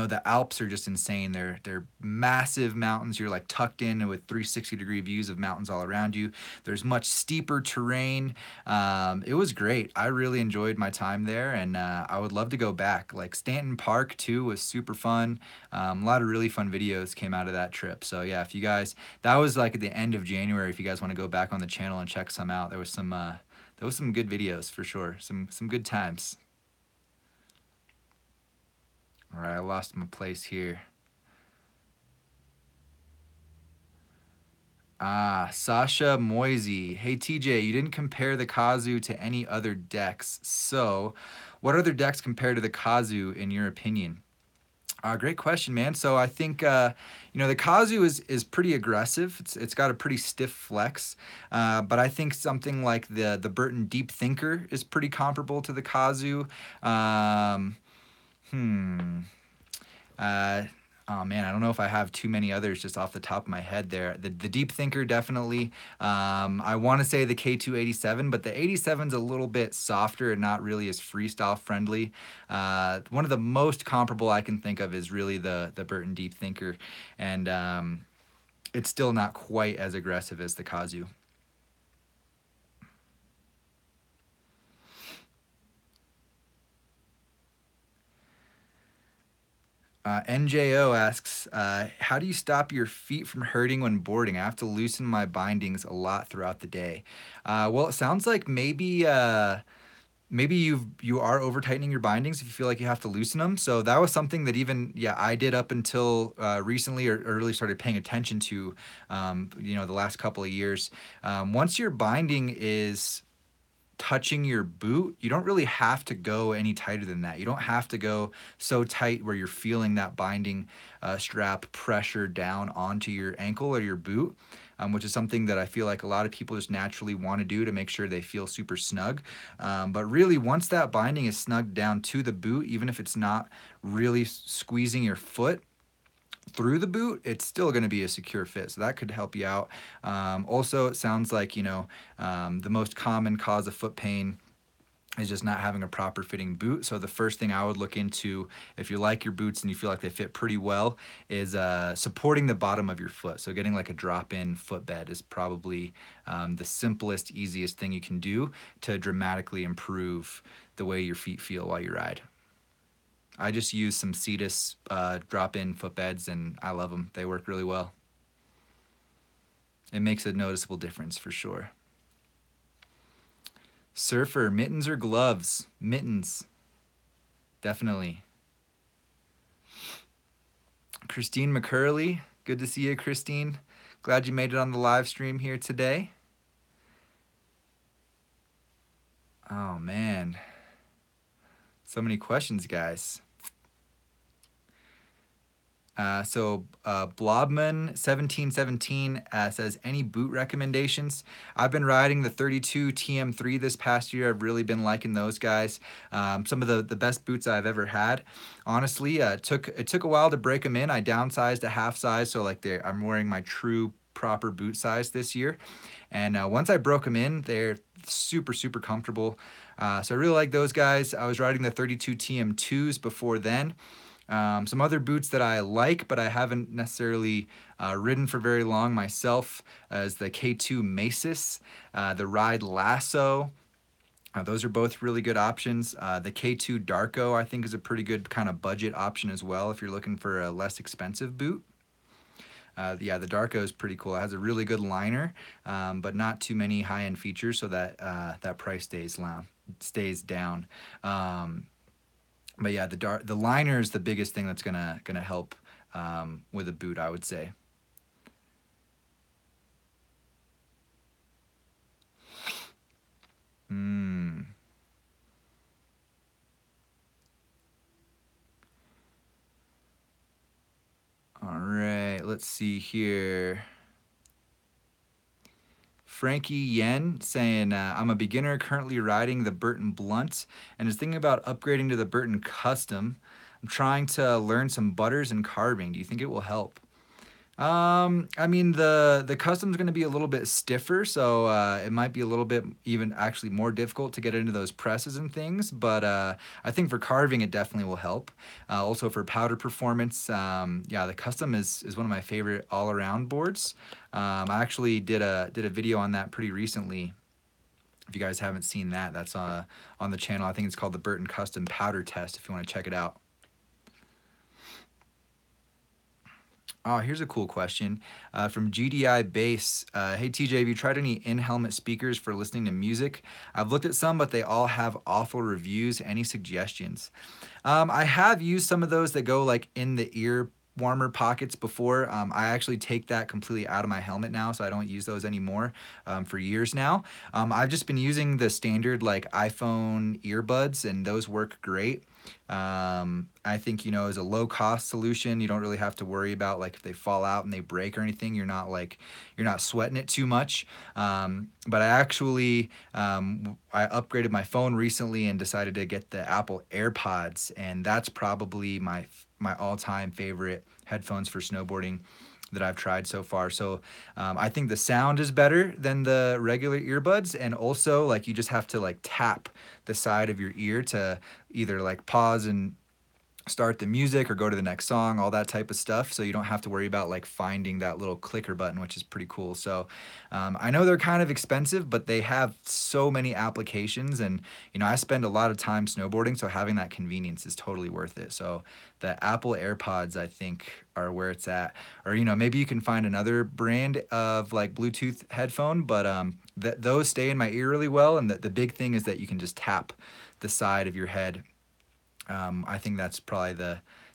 The Alps are just insane. They're massive mountains. You're like tucked in with 360-degree views of mountains all around you. There's much steeper terrain. It was great. I really enjoyed my time there, and I would love to go back. Like Stanton Park too was super fun. A lot of really fun videos came out of that trip. So yeah, if you guys, that was like at the end of January. If you guys want to go back on the channel and check some out, there was some good videos for sure. Some good times. All right, I lost my place here. Sasha Moisey. Hey TJ, you didn't compare the Kazoo to any other decks. So, what other decks compare to the Kazoo in your opinion? Great question, man. So I think the Kazoo is pretty aggressive. It's got a pretty stiff flex, but I think something like the Burton Deep Thinker is pretty comparable to the Kazoo. Oh man, I don't know if I have too many others just off the top of my head there. The Deep Thinker definitely. I want to say the K287, but the 87's a little bit softer and not really as freestyle friendly. One of the most comparable I can think of is really the Burton Deep Thinker, and it's still not quite as aggressive as the Kazu. NJO asks, how do you stop your feet from hurting when boarding? I have to loosen my bindings a lot throughout the day. Well, it sounds like maybe you are over tightening your bindings if you feel like you have to loosen them. So that was something that even I did up until recently, or really started paying attention to, the last couple of years. Once your binding is touching your boot, you don't really have to go any tighter than that. You don't have to go so tight where you're feeling that binding strap pressure down onto your ankle or your boot, which is something that I feel like a lot of people just naturally want to do to make sure they feel super snug. But really, once that binding is snugged down to the boot, even if it's not really squeezing your foot through the boot, it's still going to be a secure fit. So that could help you out. Also, it sounds like, the most common cause of foot pain is just not having a proper fitting boot. So the first thing I would look into, if you like your boots and you feel like they fit pretty well, is supporting the bottom of your foot. So getting like a drop-in footbed is probably the simplest, easiest thing you can do to dramatically improve the way your feet feel while you ride. I just use some Cetus drop-in footbeds, and I love them. They work really well. It makes a noticeable difference for sure. Surfer, mittens or gloves? Mittens, definitely. Christine McCurley, good to see you, Christine. Glad you made it on the live stream here today. Oh man, so many questions, guys. Blobman1717 says, any boot recommendations? I've been riding the 32 TM3 this past year. I've really been liking those guys. Some of the best boots I've ever had. Honestly, it took a while to break them in. I downsized a half size, so like I'm wearing my true proper boot size this year. And once I broke them in, they're super, super comfortable. So I really like those guys. I was riding the 32 TM2s before then. Some other boots that I like, but I haven't necessarily ridden for very long myself, is the K2 Masis, the Ride Lasso. Those are both really good options. The K2 Darko, I think, is a pretty good kind of budget option as well if you're looking for a less expensive boot. The Darko is pretty cool. It has a really good liner, but not too many high-end features, so that that price stays down. But yeah, the liner is the biggest thing that's gonna help with a boot, I would say. All right, let's see here. Frankie Yen saying, I'm a beginner currently riding the Burton Blunt and is thinking about upgrading to the Burton Custom. I'm trying to learn some butters and carving. Do you think it will help? I mean, the custom's going to be a little bit stiffer, so it might be a little bit even actually more difficult to get into those presses and things. But I think for carving, it definitely will help. Also for powder performance, yeah, the custom is one of my favorite all-around boards. I actually did a video on that pretty recently. If you guys haven't seen that, that's on the channel. I think it's called the Burton Custom Powder Test. If you want to check it out. Oh, here's a cool question from GDI Bass. Hey TJ, have you tried any in-helmet speakers for listening to music? I've looked at some, but they all have awful reviews. Any suggestions? I have used some of those that go like in the ear warmer pockets before. I actually take that completely out of my helmet now, so I don't use those anymore for years now. I've just been using the standard like iPhone earbuds, and those work great. I think, as a low cost solution, you don't really have to worry about like if they fall out and they break or anything. You're not sweating it too much. But I actually, I upgraded my phone recently and decided to get the Apple AirPods, and that's probably my all-time favorite headphones for snowboarding that I've tried so far. So I think the sound is better than the regular earbuds, and also like you just have to like tap the side of your ear to either like pause and start the music or go to the next song, all that type of stuff. So you don't have to worry about like finding that little clicker button, which is pretty cool. So I know they're kind of expensive, but they have so many applications. And, you know, I spend a lot of time snowboarding. So having that convenience is totally worth it. So the Apple AirPods, I think, are where it's at. Or, you know, maybe you can find another brand of like Bluetooth headphone, but those stay in my ear really well. And the big thing is that you can just tap the side of your head. I think that's probably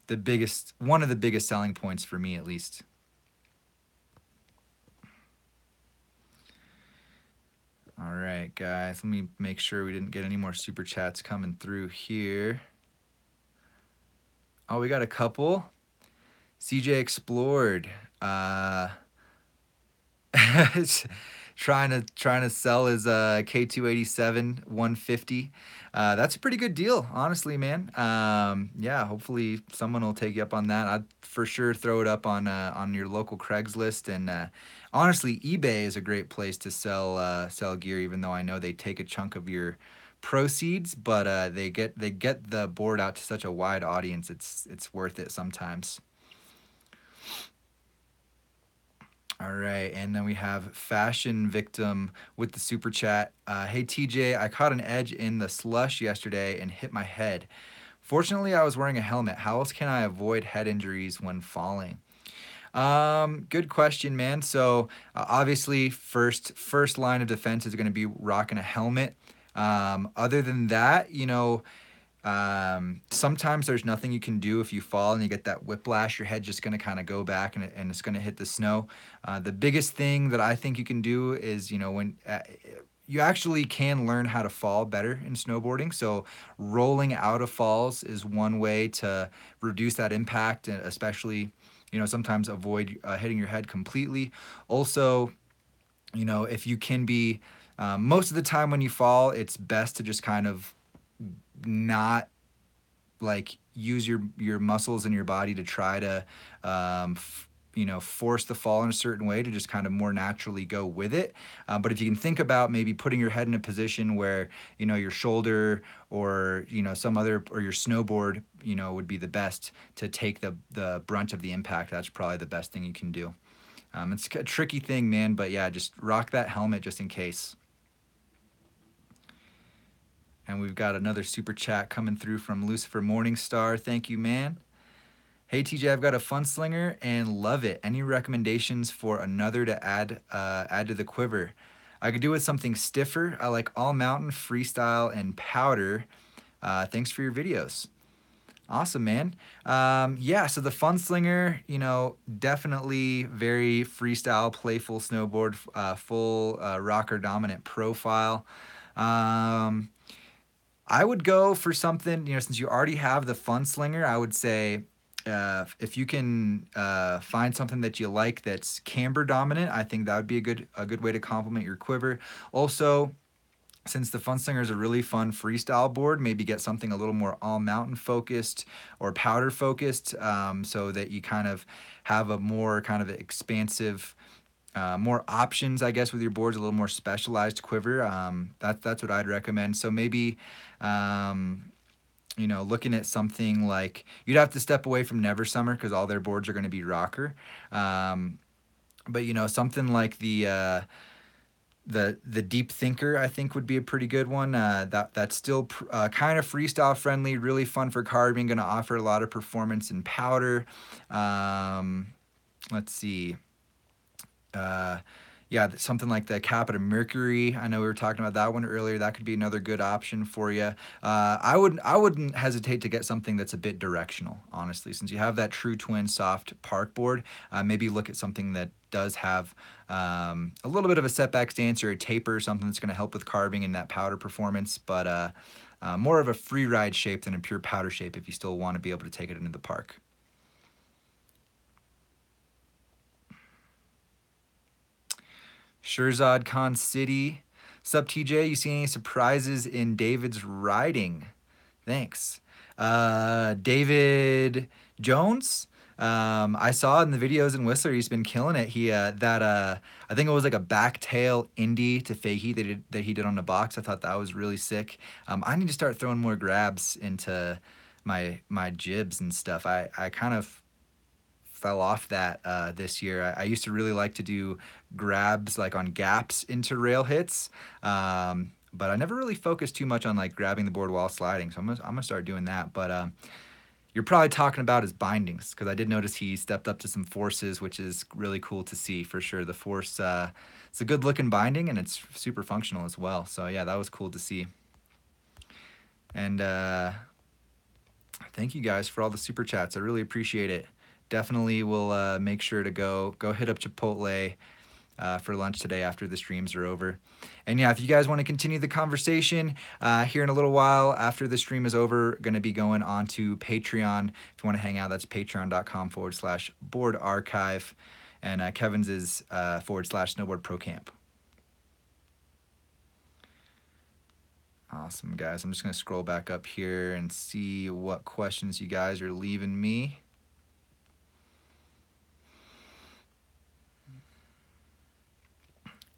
the biggest, one of the biggest selling points for me at least. All right, guys, let me make sure we didn't get any more super chats coming through here. Oh, we got a couple. CJ Explored. Trying to sell his K287 150. That's a pretty good deal, honestly, man. Yeah, hopefully someone will take you up on that. I'd for sure throw it up on your local Craigslist, and honestly, eBay is a great place to sell gear. Even though I know they take a chunk of your proceeds, but they get the board out to such a wide audience. It's worth it sometimes. All right, and then we have Fashion Victim with the super chat. Hey TJ, I caught an edge in the slush yesterday and hit my head. Fortunately, I was wearing a helmet. How else can I avoid head injuries when falling? Good question, man. So obviously, first line of defense is going to be rocking a helmet. Other than that, you know, sometimes there's nothing you can do if you fall and you get that whiplash. Your head just going to kind of go back and it's going to hit the snow. The biggest thing that I think you can do is, you know, when you actually can learn how to fall better in snowboarding. So rolling out of falls is one way to reduce that impact, and especially, you know, sometimes avoid hitting your head completely. Also, you know, if you can be, most of the time when you fall, it's best to just kind of not like use your muscles in your body to try to you know, force the fall in a certain way, to just kind of more naturally go with it. But if you can think about maybe putting your head in a position where, you know, your shoulder or, you know, some other, or your snowboard, you know, would be the best to take the brunt of the impact, that's probably the best thing you can do. It's a tricky thing, man, but yeah, just rock that helmet just in case. And we've got another super chat coming through from Lucifer Morningstar. Thank you, man. Hey TJ, I've got a fun slinger and love it. Any recommendations for another to add to the quiver? I could do with something stiffer. I like all mountain, freestyle, and powder. Thanks for your videos. Awesome, man. Yeah, so the fun slinger, you know, definitely very freestyle, playful snowboard, full rocker dominant profile. Um, I would go for something, you know, since you already have the fun slinger, I would say if you can find something that you like that's camber dominant, I think that would be a good way to complement your quiver. Also, since the fun slinger is a really fun freestyle board, maybe get something a little more all mountain focused or powder focused, so that you kind of have a more kind of expansive, more options, I guess, with your boards, a little more specialized quiver. That's what I'd recommend. So maybe, you know, looking at something like, you'd have to step away from Never Summer because all their boards are going to be rocker. But you know, something like the Deep Thinker, I think, would be a pretty good one. That's still kind of freestyle friendly, really fun for carving, going to offer a lot of performance in powder. Let's see. Yeah, something like the Capita Mercury. I know we were talking about that one earlier. That could be another good option for you. I wouldn't hesitate to get something that's a bit directional, honestly, since you have that True Twin soft park board. Maybe look at something that does have a little bit of a setback stance or a taper, something that's going to help with carving and that powder performance, but more of a free ride shape than a pure powder shape if you still want to be able to take it into the park. Shirzad Khan City. Sup, TJ? You see any surprises in David's riding? Thanks. David Jones. I saw in the videos in Whistler, he's been killing it. I think it was like a back tail indie to fakie that he did on the box. I thought that was really sick. I need to start throwing more grabs into my jibs and stuff. I kind of fell off that this year. I used to really like to do grabs like on gaps into rail hits. But I never really focused too much on like grabbing the board while sliding. So I'm gonna start doing that. But you're probably talking about his bindings, because I did notice he stepped up to some forces, which is really cool to see for sure. The force, it's a good looking binding and it's super functional as well. So yeah, that was cool to see. And thank you guys for all the super chats. I really appreciate it. Definitely will make sure to go hit up Chipotle for lunch today after the streams are over. And yeah, if you guys want to continue the conversation here in a little while after the stream is over, going to be going on to Patreon. If you want to hang out, that's patreon.com/board archive. And Kevin's is /SnowboardProCamp. Awesome, guys. I'm just going to scroll back up here and see what questions you guys are leaving me.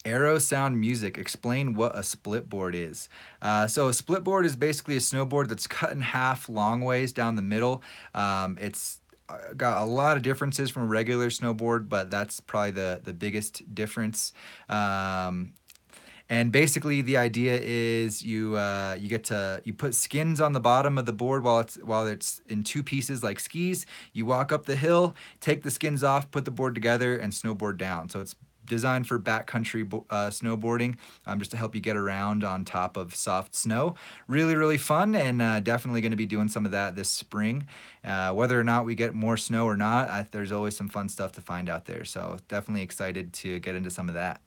Aero Sound Music, explain what a split board is. So a split board is basically a snowboard that's cut in half long ways down the middle. It's got a lot of differences from a regular snowboard, but that's probably the biggest difference. And basically the idea is you put skins on the bottom of the board while it's in two pieces like skis. You walk up the hill, take the skins off, put the board together, and snowboard down. So it's designed for backcountry snowboarding, just to help you get around on top of soft snow. Really, really fun, and definitely going to be doing some of that this spring. Whether or not we get more snow or not, there's always some fun stuff to find out there. So definitely excited to get into some of that.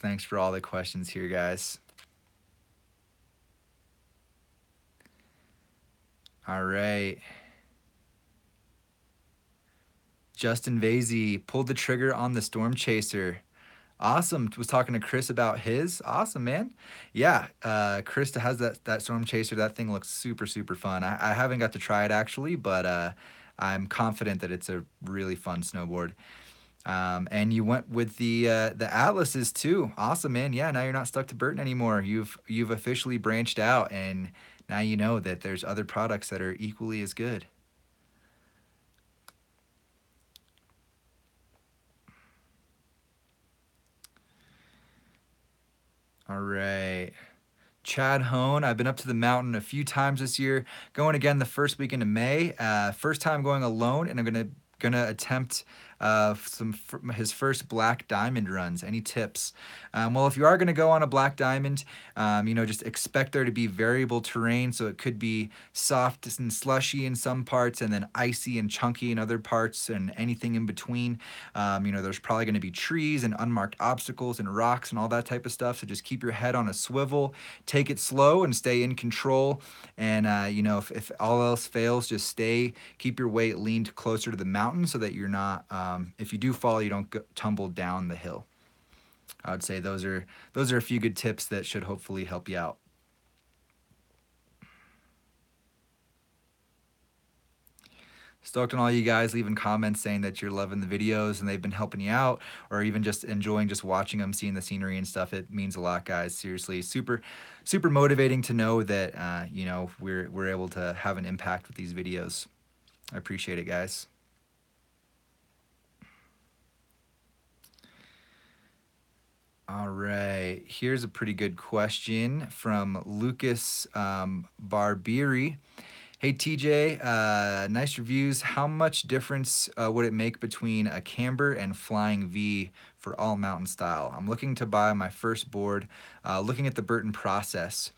Thanks for all the questions here, guys. All right. Justin Vasey pulled the trigger on the Storm Chaser. Awesome. Was talking to Chris about his. Awesome, man. Yeah, Chris has that Storm Chaser. That thing looks super, super fun. I haven't got to try it actually, but I'm confident that it's a really fun snowboard. And you went with the Atlases too. Awesome, man. Yeah, now you're not stuck to Burton anymore. You've officially branched out, and now you know that there's other products that are equally as good. All right. Chad Hone, I've been up to the mountain a few times this year, going again the first weekend of May. First time going alone, and I'm gonna attempt his first black diamond runs. Any tips? Well, if you are gonna go on a black diamond, just expect there to be variable terrain. So it could be soft and slushy in some parts, and then icy and chunky in other parts, and anything in between. There's probably gonna be trees and unmarked obstacles and rocks and all that type of stuff. So just keep your head on a swivel, take it slow, and stay in control. And if all else fails, just keep your weight leaned closer to the mountain so that you're not, if you do fall, you don't tumble down the hill. I would say those are a few good tips that should hopefully help you out. Stoked on all you guys leaving comments saying that you're loving the videos and they've been helping you out, or even just enjoying just watching them, seeing the scenery and stuff. It means a lot, guys. Seriously, super motivating to know that we're able to have an impact with these videos. I appreciate it, guys. All right, here's a pretty good question from Lucas Barbieri. Hey TJ, nice reviews. How much difference would it make between a camber and flying V for all mountain style? I'm looking to buy my first board, looking at the Burton process.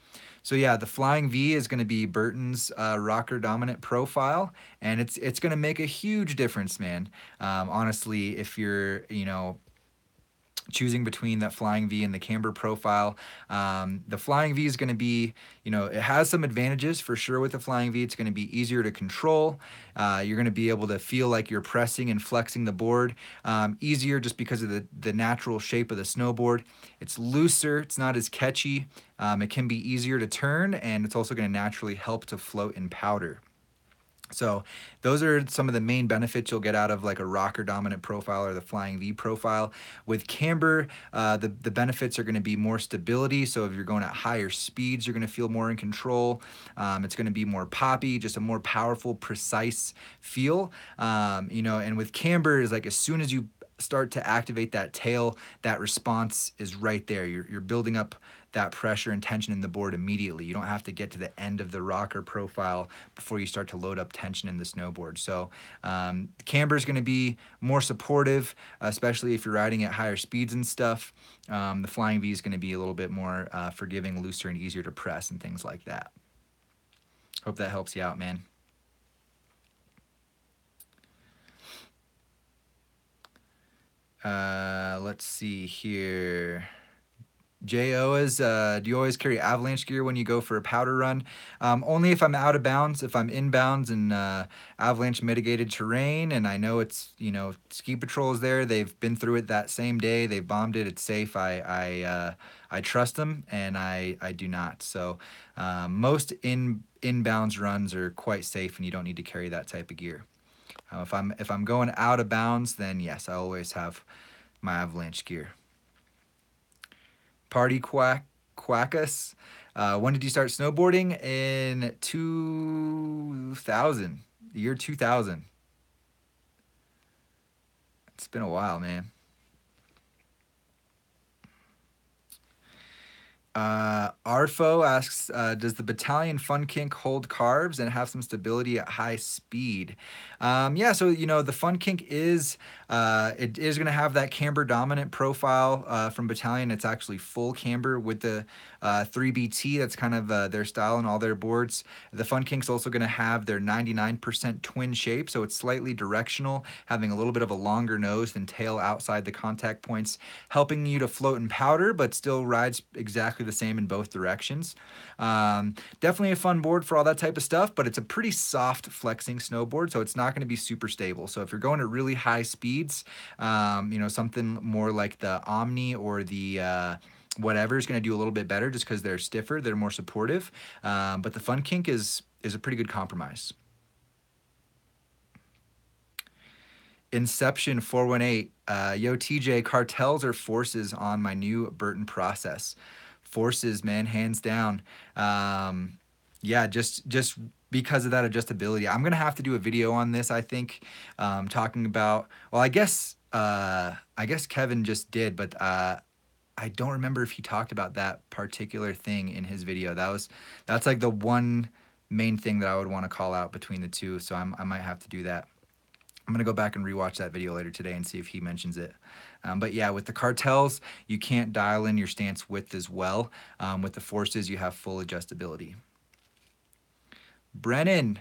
So yeah, the flying V is going to be Burton's rocker dominant profile, and it's going to make a huge difference, man. Honestly, if you're choosing between that flying V and the camber profile. The flying V is going to be, it has some advantages for sure with the flying V. It's going to be easier to control. You're going to be able to feel like you're pressing and flexing the board easier just because of the natural shape of the snowboard. It's looser, it's not as catchy. It can be easier to turn, and it's also going to naturally help to float in powder. So those are some of the main benefits you'll get out of like a rocker dominant profile or the flying V profile. With camber, the benefits are going to be more stability. So if you're going at higher speeds, you're going to feel more in control. It's going to be more poppy, just a more powerful, precise feel. And with camber is like as soon as you start to activate that tail, that response is right there. You're building up that pressure and tension in the board immediately. You don't have to get to the end of the rocker profile before you start to load up tension in the snowboard. So camber is going to be more supportive, especially if you're riding at higher speeds and stuff. The flying V is going to be a little bit more forgiving, looser, and easier to press and things like that. Hope that helps you out, man. Let's see here. Jo is, do you always carry avalanche gear when you go for a powder run? Only if I'm out of bounds. If I'm inbounds in avalanche mitigated terrain and I know it's, ski patrol is there, they've been through it that same day, they've bombed it, it's safe, I trust them, and I do not. So most inbounds runs are quite safe and you don't need to carry that type of gear. If I'm going out of bounds, then yes, I always have my avalanche gear. Party Quackus. When did you start snowboarding? In 2000, the year 2000. It's been a while, man. Arfo asks, does the Battalion Fun Kink hold carbs and have some stability at high speed? Yeah, so the Fun Kink is it is going to have that camber dominant profile from Battalion. It's actually full camber with the 3BT. That's kind of their style in all their boards. The Fun Kink's also going to have their 99% twin shape, so it's slightly directional, having a little bit of a longer nose than tail outside the contact points, helping you to float in powder, but still rides exactly the same in both directions. Definitely a fun board for all that type of stuff, but it's a pretty soft flexing snowboard, so it's not going to be super stable. So if you're going at really high speeds, something more like the Omni or the whatever is going to do a little bit better just because they're stiffer, they're more supportive. But the Fun Kink is a pretty good compromise. Inception 418, yo TJ, cartels or forces on my new Burton process? Forces, man, hands down. Yeah, just because of that adjustability. I'm gonna have to do a video on this, I think, talking about, well, I guess Kevin just did, but I don't remember if he talked about that particular thing in his video. That's like the one main thing that I would want to call out between the two, so I might have to do that. I'm going to go back and rewatch that video later today and see if he mentions it. But yeah, with the cartels, you can't dial in your stance width as well. With the forces, you have full adjustability. Brennan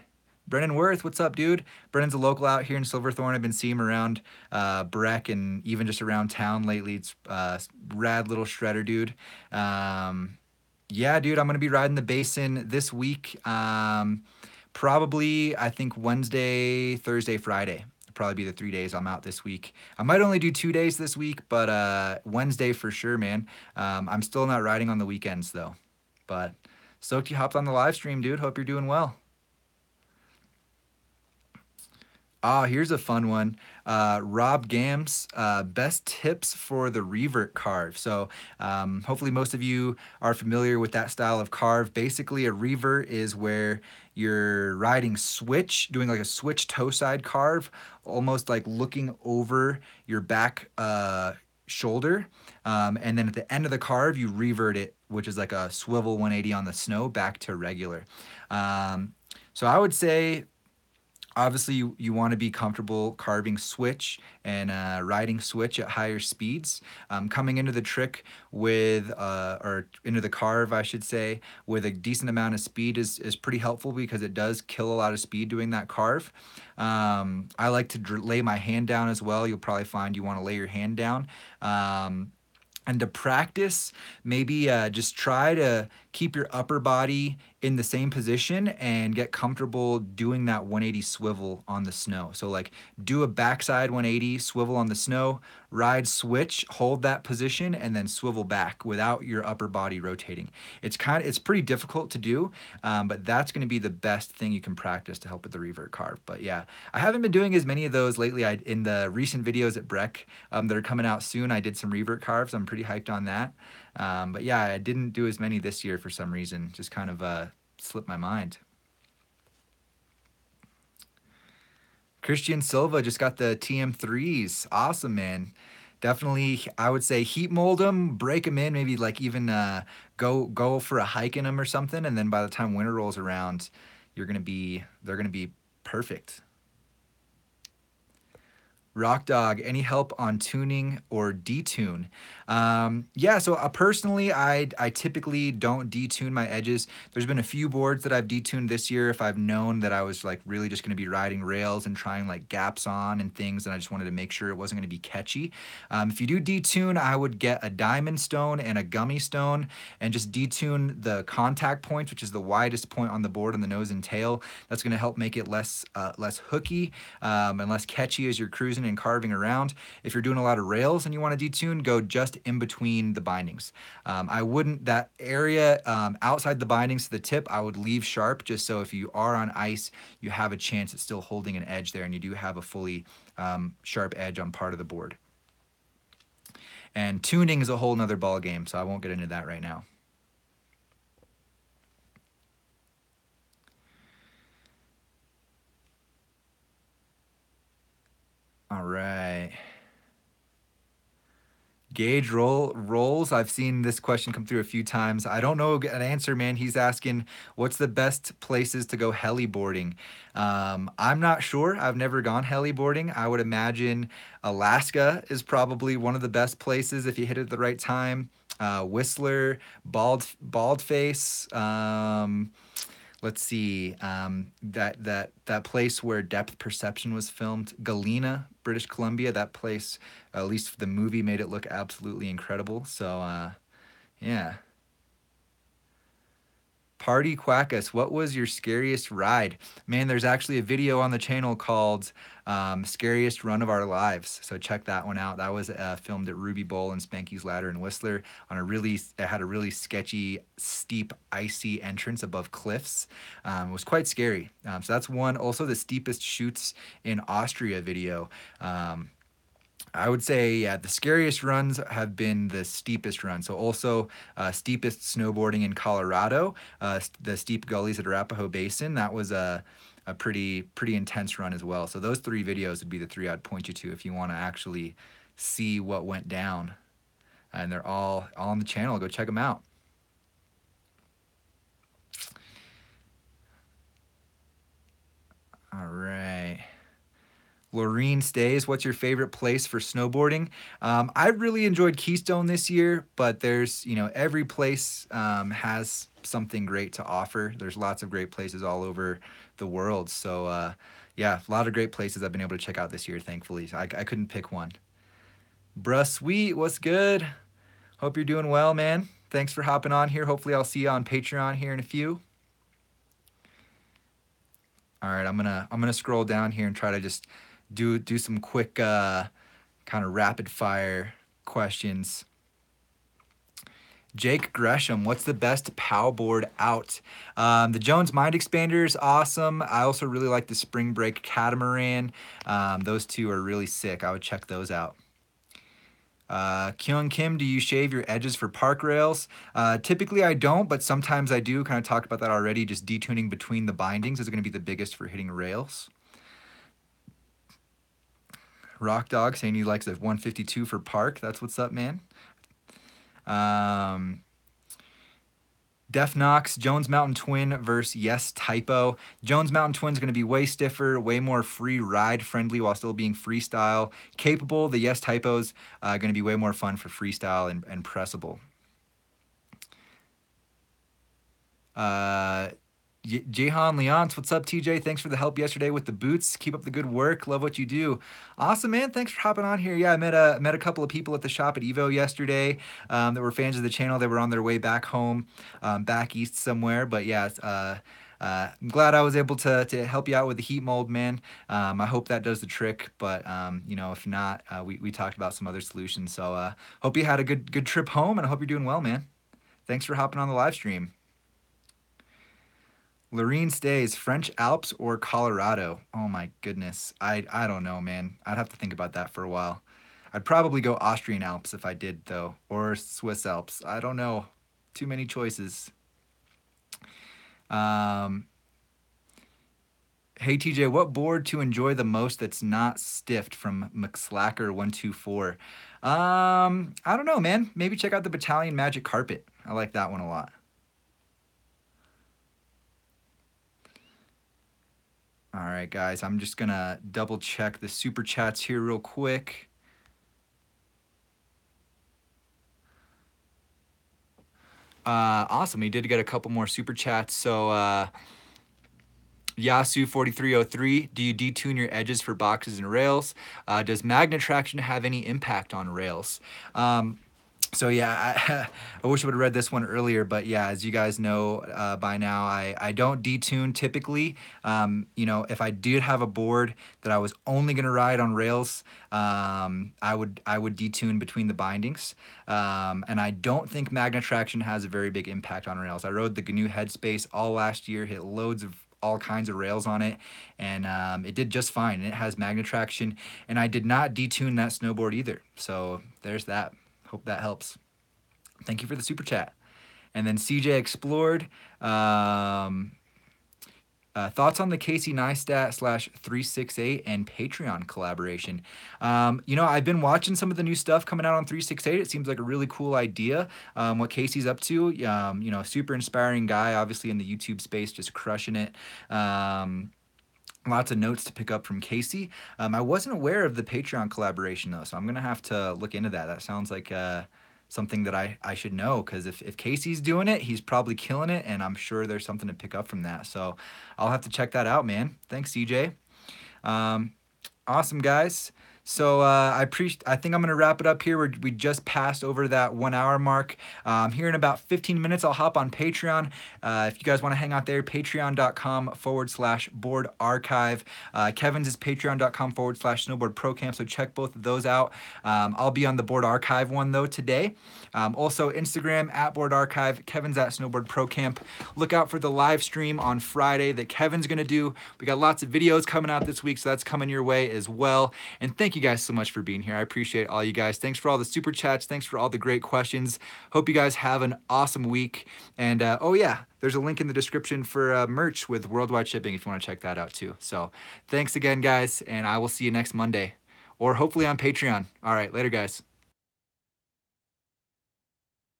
Worth, what's up, dude? Brennan's a local out here in Silverthorne. I've been seeing him around Breck and even just around town lately. It's rad little shredder, dude. Yeah, dude, I'm going to be riding the Basin this week. Probably, I think Wednesday, Thursday, Friday. Probably be the 3 days I'm out this week. I might only do 2 days this week, but Wednesday for sure, man. I'm still not riding on the weekends though. But stoked you hopped on the live stream, dude. Hope you're doing well. Here's a fun one. Rob Gams, best tips for the revert carve. So hopefully most of you are familiar with that style of carve. Basically, a revert is where you're riding switch, doing like a switch toe side carve, almost like looking over your back shoulder. And then at the end of the carve, you revert it, which is like a swivel 180 on the snow back to regular. So I would say Obviously, you want to be comfortable carving switch and riding switch at higher speeds. Coming into the trick with, or into the carve, I should say, with a decent amount of speed is pretty helpful because it does kill a lot of speed doing that carve. I like to lay my hand down as well. You'll probably find you want to lay your hand down. And to practice, maybe just try to keep your upper body in the same position and get comfortable doing that 180 swivel on the snow. So like do a backside 180 swivel on the snow, ride switch, hold that position, and then swivel back without your upper body rotating. It's pretty difficult to do, but that's going to be the best thing you can practice to help with the revert carve. But yeah, I haven't been doing as many of those lately. In the recent videos at Breck that are coming out soon, I did some revert carves. I'm pretty hyped on that. But yeah, I didn't do as many this year for some reason. Just kind of slipped my mind. Christian Silva just got the TM3s. Awesome, man. Definitely, I would say heat mold them, break them in, maybe like even go for a hike in them or something, and then by the time winter rolls around, they're gonna be perfect. Rock Dog, any help on tuning or detune? Yeah, so personally, I typically don't detune my edges. There's been a few boards that I've detuned this year if I've known that I was like really just going to be riding rails and trying like gaps on and things, and I just wanted to make sure it wasn't going to be catchy. If you do detune, I would get a diamond stone and a gummy stone and just detune the contact point, which is the widest point on the board on the nose and tail. That's going to help make it less hooky and less catchy as you're cruising and carving around. If you're doing a lot of rails and you want to detune, go just in between the bindings. I wouldn't, that area outside the bindings to the tip, I would leave sharp just so if you are on ice, you have a chance at still holding an edge there and you do have a fully sharp edge on part of the board. And tuning is a whole nother ball game, so I won't get into that right now. All right. Gauge rolls. I've seen this question come through a few times. I don't know an answer, man. He's asking, what's the best places to go heliboarding? I'm not sure. I've never gone heliboarding. I would imagine Alaska is probably one of the best places if you hit it at the right time. Whistler, Baldface. Let's see, that place where Depth Perception was filmed, Galena, British Columbia. That place, at least the movie, made it look absolutely incredible. So yeah. Party Quackus, what was your scariest ride? Man, there's actually a video on the channel called Scariest Run of Our Lives. So check that one out. That was filmed at Ruby Bowl and Spanky's Ladder in Whistler on it had a really sketchy, steep, icy entrance above cliffs. It was quite scary. So that's one. Also the steepest chutes in Austria video. I would say, yeah, the scariest runs have been the steepest runs. So also steepest snowboarding in Colorado, the steep gullies at Arapahoe Basin. That was a pretty intense run as well. So those three videos would be the three I'd point you to if you want to actually see what went down. And they're all on the channel. Go check them out. All right. Laureen Stays, what's your favorite place for snowboarding? I really enjoyed Keystone this year, but there's, every place has something great to offer. There's lots of great places all over the world. So, yeah, a lot of great places I've been able to check out this year, thankfully. I couldn't pick one. Bruh Sweet, what's good? Hope you're doing well, man. Thanks for hopping on here. Hopefully I'll see you on Patreon here in a few. All right, I'm gonna scroll down here and try to just do some quick kind of rapid fire questions. Jake Gresham, what's the best POW board out? The Jones Mind Expander is awesome. I also really like the Spring Break Catamaran. Those two are really sick. I would check those out. Kyung Kim, do you shave your edges for park rails? Typically I don't, but sometimes I do. Kind of talked about that already. Just detuning between the bindings is going to be the biggest for hitting rails. Rock Dog saying he likes a 152 for park. That's what's up, man. Def Knox, Jones Mountain Twin versus Yes Typo. Jones Mountain Twin is going to be way stiffer, way more free ride friendly while still being freestyle capable. The Yes Typo's going to be way more fun for freestyle and pressable. Jehan Leonce, what's up, TJ? Thanks for the help yesterday with the boots. Keep up the good work. Love what you do. Awesome, man. Thanks for hopping on here. Yeah, I met a couple of people at the shop at Evo yesterday that were fans of the channel. They were on their way back home, back east somewhere. But yeah, I'm glad I was able to help you out with the heat mold, man. I hope that does the trick. But you know, if not, we talked about some other solutions. So hope you had a good trip home, and I hope you're doing well, man. Thanks for hopping on the live stream. Lorene stays, French Alps or Colorado? Oh my goodness. I don't know, man. I'd have to think about that for a while. I'd probably go Austrian Alps if I did, though, or Swiss Alps. I don't know. Too many choices. Hey TJ, what board to enjoy the most that's not stiffed from McSlacker124? I don't know, man. Maybe check out the Battalion Magic Carpet. I like that one a lot. All right, guys, I'm just gonna double check the super chats here real quick. Awesome, we did get a couple more super chats. So Yasu4303, do you detune your edges for boxes and rails? Does magnet traction have any impact on rails? So yeah, I wish I would have read this one earlier, but yeah, as you guys know by now, I don't detune typically. You know, if I did have a board that I was only going to ride on rails, I would detune between the bindings. And I don't think magnet traction has a very big impact on rails. I rode the GNU Headspace all last year, hit loads of all kinds of rails on it, and it did just fine. And it has magnet traction, and I did not detune that snowboard either. So there's that. Hope that helps. Thank you for the super chat. And then CJ Explored. Thoughts on the Casey Neistat /368 and Patreon collaboration? You know, I've been watching some of the new stuff coming out on 368. It seems like a really cool idea. What Casey's up to, you know, super inspiring guy, obviously in the YouTube space, just crushing it. Lots of notes to pick up from Casey. I wasn't aware of the Patreon collaboration though, so I'm gonna have to look into that. That sounds like something that I should know, because if Casey's doing it, he's probably killing it, and I'm sure there's something to pick up from that. So I'll have to check that out, man. Thanks, CJ. Awesome, guys. So I think I'm gonna wrap it up here. We just passed over that 1 hour mark. Here in about 15 minutes, I'll hop on Patreon. If you guys want to hang out there, patreon.com/board archive. Kevin's is patreon.com/SnowboardProCamp. So check both of those out. I'll be on the board archive one though today. Also Instagram @board archive. Kevin's @SnowboardProCamp. Look out for the live stream on Friday that Kevin's gonna do. We got lots of videos coming out this week, so that's coming your way as well. And thank you guys so much for being here. I appreciate all you guys. Thanks for all the super chats. Thanks for all the great questions. Hope you guys have an awesome week. And oh yeah, there's a link in the description for merch with worldwide shipping if you want to check that out too. So thanks again, guys, and I will see you next Monday, or hopefully on Patreon. All right, later, guys.